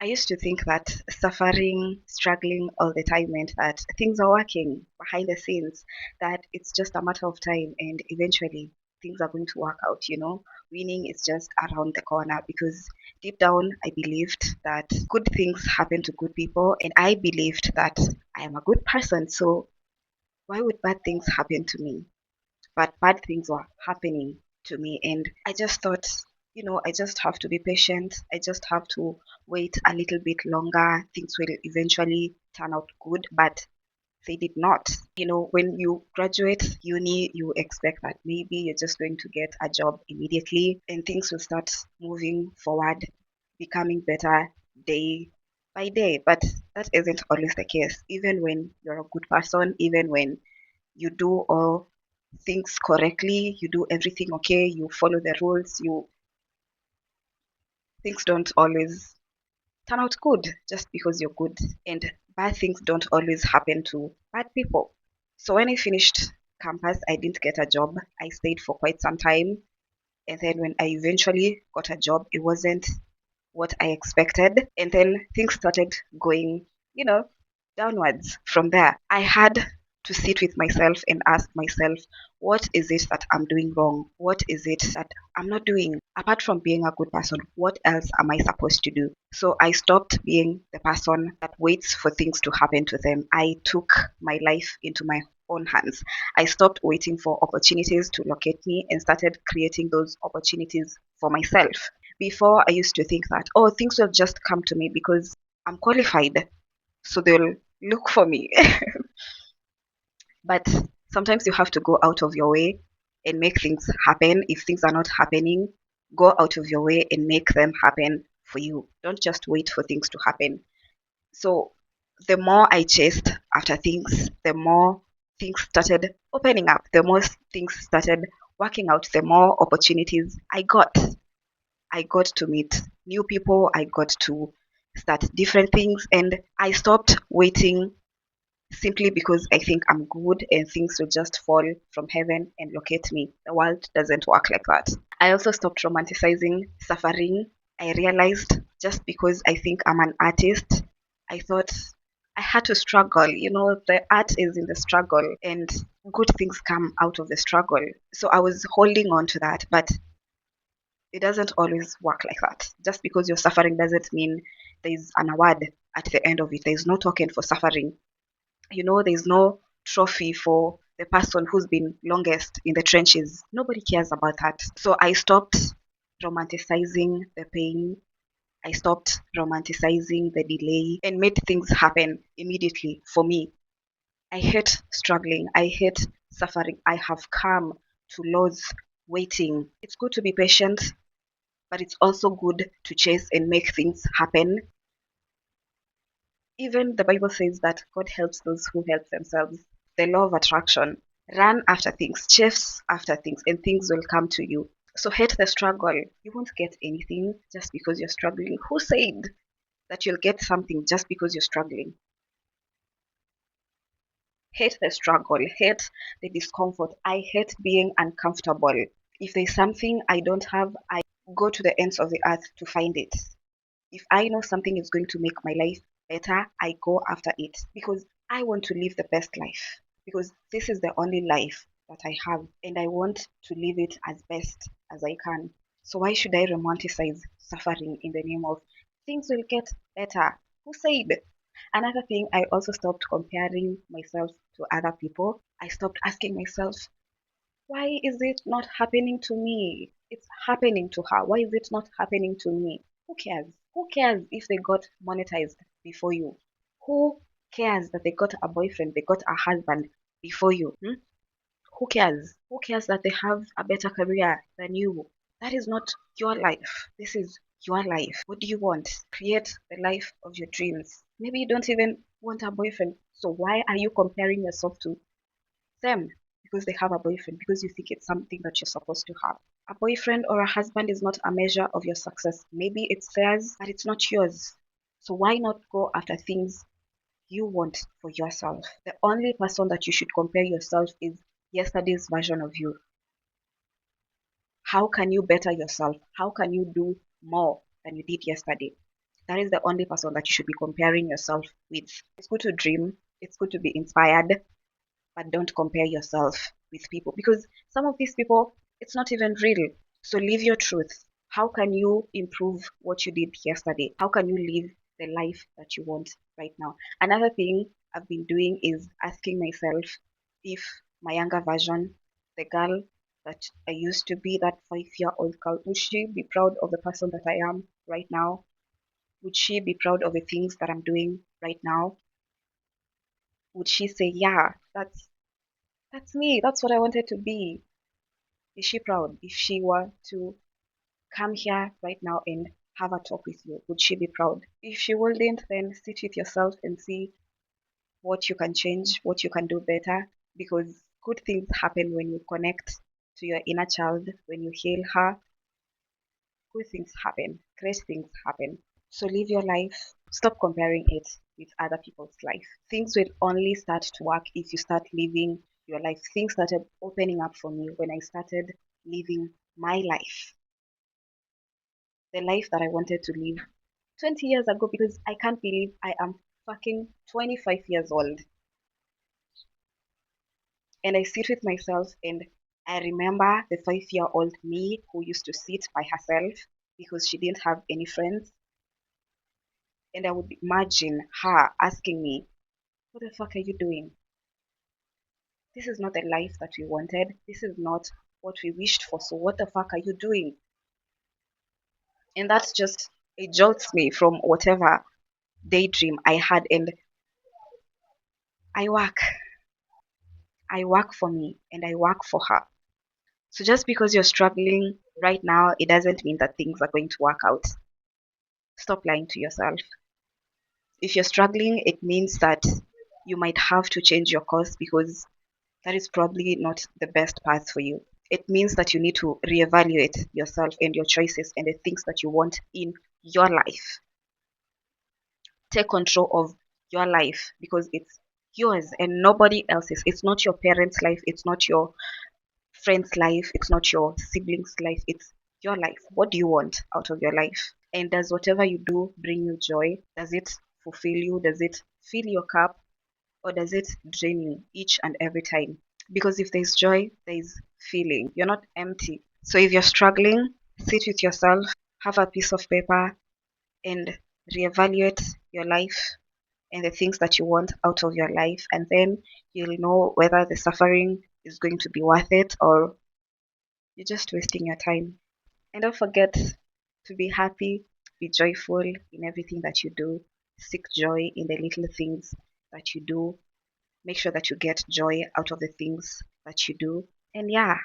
I used to think that suffering, struggling all the time meant that things are working behind the scenes, that it's just a matter of time and eventually things are going to work out. Winning is just around the corner because deep down I believed that good things happen to good people and I believed that I am a good person. So why would bad things happen to me? But bad things were happening to me. And I just thought, I just have to be patient. I just have to wait a little bit longer. Things will eventually turn out good, but they did not. When you graduate uni, you expect that maybe you're just going to get a job immediately and things will start moving forward, becoming better day by day. But that isn't always the case. Even when you're a good person, even when you do all things correctly, you do everything okay, you follow the rules, things don't always turn out good just because you're good. And bad things don't always happen to bad people. So when I finished campus, I didn't get a job. I stayed for quite some time. And then when I eventually got a job, it wasn't what I expected. And then things started going, you know, downwards from there. I had to sit with myself and ask myself, what is it that I'm doing wrong? What is it that I'm not doing? Apart from being a good person, what else am I supposed to do? So I stopped being the person that waits for things to happen to them. I took my life into my own hands. I stopped waiting for opportunities to locate me and started creating those opportunities for myself. Before, I used to think that, oh, things will just come to me because I'm qualified, so they'll look for me. But sometimes you have to go out of your way and make things happen. If things are not happening, go out of your way and make them happen for you. Don't just wait for things to happen. So the more I chased after things, the more things started opening up, the more things started working out, the more opportunities I got. I got to meet new people, I got to start different things, and I stopped waiting simply because I think I'm good and things will just fall from heaven and locate me. The world doesn't work like that. I also stopped romanticizing suffering. I realized just because I think I'm an artist, I thought I had to struggle. The art is in the struggle and good things come out of the struggle. So I was holding on to that, but it doesn't always work like that. Just because you're suffering doesn't mean there's an award at the end of it. There's no token for suffering. There's no trophy for the person who's been longest in the trenches. Nobody cares about that. So I stopped romanticizing the pain. I stopped romanticizing the delay and made things happen immediately for me. I hate struggling. I hate suffering. I have come to loathe waiting. It's good to be patient, but it's also good to chase and make things happen. Even the Bible says that God helps those who help themselves. The law of attraction. Run after things, chase after things, and things will come to you. So hate the struggle. You won't get anything just because you're struggling. Who said that you'll get something just because you're struggling? Hate the struggle, hate the discomfort. I hate being uncomfortable. If there's something I don't have, I go to the ends of the earth to find it. If I know something is going to make my life better, I go after it because I want to live the best life. Because this is the only life that I have, and I want to live it as best as I can. So, why should I romanticize suffering in the name of things will get better? Who said? Another thing, I also stopped comparing myself to other people. I stopped asking myself, why is it not happening to me? It's happening to her. Why is it not happening to me? Who cares? Who cares if they got monetized before you? Who cares that they got a boyfriend, they got a husband before you? Who cares? Who cares that they have a better career than you? That is not your life. This is your life. What do you want? Create the life of your dreams. Maybe you don't even want a boyfriend. So why are you comparing yourself to them because they have a boyfriend, because you think it's something that you're supposed to have. A boyfriend or a husband is not a measure of your success. Maybe it's theirs, but it's not yours. So why not go after things you want for yourself? The only person that you should compare yourself is yesterday's version of you. How can you better yourself? How can you do more than you did yesterday? That is the only person that you should be comparing yourself with. It's good to dream, it's good to be inspired, but don't compare yourself with people because some of these people, it's not even real. So live your truth. How can you improve what you did yesterday? How can you live the life that you want right now? Another thing I've been doing is asking myself if my younger version, the girl that I used to be, that 5 year old girl, would she be proud of the person that I am right now? Would she be proud of the things that I'm doing right now? Would she say, yeah, that's me. That's what I wanted to be. Is she proud? If she were to come here right now and have a talk with you, would she be proud? If she wouldn't, then sit with yourself and see what you can change, what you can do better. Because good things happen when you connect to your inner child, when you heal her. Good things happen, great things happen. So live your life. Stop comparing it with other people's life. Things will only start to work if you start living your life. Things started opening up for me when I started living my life, the life that I wanted to live 20 years ago, because I can't believe I am fucking 25 years old. And I sit with myself and I remember the 5 year old me who used to sit by herself because she didn't have any friends. And I would imagine her asking me, what the fuck are you doing? This is not the life that we wanted. This is not what we wished for. So what the fuck are you doing? And that's just, it jolts me from whatever daydream I had. And I work. I work for me and I work for her. So just because you're struggling right now, it doesn't mean that things are going to work out. Stop lying to yourself. If you're struggling, it means that you might have to change your course because that is probably not the best path for you. It means that you need to reevaluate yourself and your choices and the things that you want in your life. Take control of your life because it's yours and nobody else's. It's not your parents' life, it's not your friend's life, it's not your siblings' life, it's your life. What do you want out of your life? And does whatever you do bring you joy? Does it fulfill you? Does it fill your cup? Or does it drain you each and every time? Because if there's joy, there's feeling. You're not empty. So if you're struggling, sit with yourself, have a piece of paper, and reevaluate your life and the things that you want out of your life. And then you'll know whether the suffering is going to be worth it or you're just wasting your time. And don't forget to be happy, be joyful in everything that you do. Seek joy in the little things that you do. Make sure that you get joy out of the things that you do. And yeah,